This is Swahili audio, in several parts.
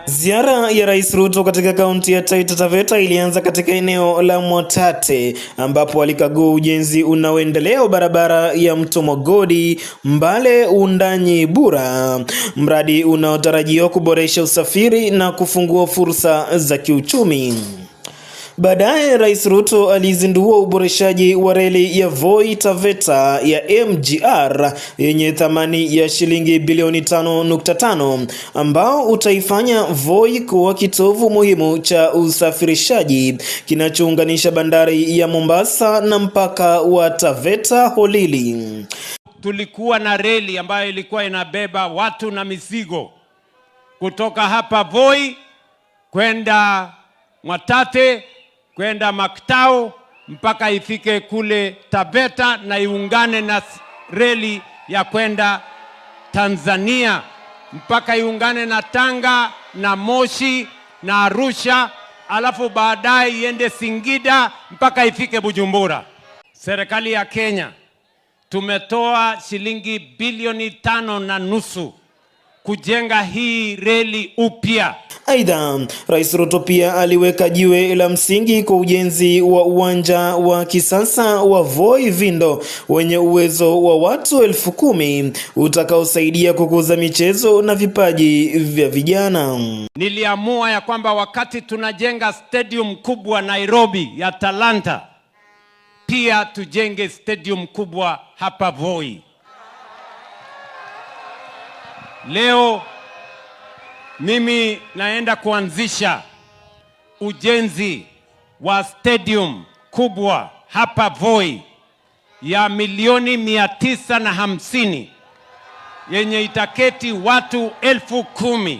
Ziara ya Rais Ruto katika kaunti ya Taita Taveta ilianza katika eneo la Mwatate ambapo alikagua ujenzi unaoendelea wa barabara ya Mto Mogodi Mbale Undanyi Bura, mradi unaotarajiwa kuboresha usafiri na kufungua fursa za kiuchumi. Baadaye Rais Ruto alizindua uboreshaji wa reli ya Voi Taveta ya MGR yenye thamani ya shilingi bilioni 5.5 ambao utaifanya Voi kuwa kitovu muhimu cha usafirishaji kinachounganisha bandari ya Mombasa na mpaka wa Taveta Holili. Tulikuwa na reli ambayo ilikuwa inabeba watu na mizigo kutoka hapa Voi kwenda Mwatate kwenda Maktao mpaka ifike kule Taveta na iungane na reli ya kwenda Tanzania mpaka iungane na Tanga na Moshi na Arusha, alafu baadaye iende Singida mpaka ifike Bujumbura. Serikali ya Kenya tumetoa shilingi bilioni 5.5 kujenga hii reli upya. Aidha, Rais Ruto pia aliweka jiwe la msingi kwa ujenzi wa uwanja wa kisasa wa Voi Vindo wenye uwezo wa watu 10,000 utakaosaidia kukuza michezo na vipaji vya vijana. Niliamua ya kwamba wakati tunajenga stadium kubwa Nairobi ya Talanta, pia tujenge stadium kubwa hapa Voi. Leo mimi naenda kuanzisha ujenzi wa stadium kubwa hapa Voi ya milioni 950 yenye itaketi watu 10,000.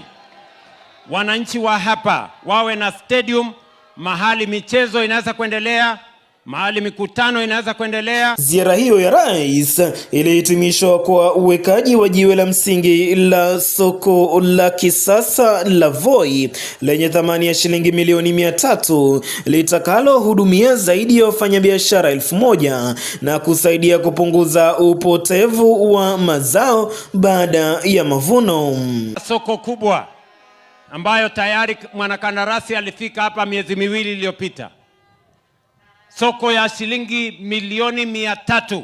Wananchi wa hapa wawe na stadium mahali michezo inaweza kuendelea, mahali mikutano inaweza kuendelea. Ziara hiyo ya rais ilihitimishwa kwa uwekaji wa jiwe la msingi la soko la kisasa la Voi lenye thamani ya shilingi milioni 300 litakalo hudumia zaidi ya wafanyabiashara 1,000 na kusaidia kupunguza upotevu wa mazao baada ya mavuno. Soko kubwa ambayo tayari mwanakandarasi alifika hapa miezi 2 iliyopita. Soko ya shilingi milioni 300,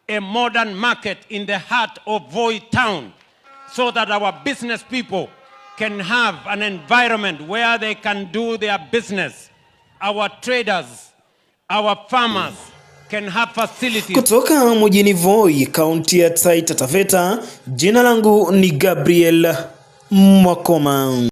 a modern market in the heart of Voi town, so that our business people can have an environment where they can do their business. Our traders, our farmers can have facilities. Kutoka mjini Voi, kaunti ya Taita Taveta, jina langu ni Gabriel Mwakoma.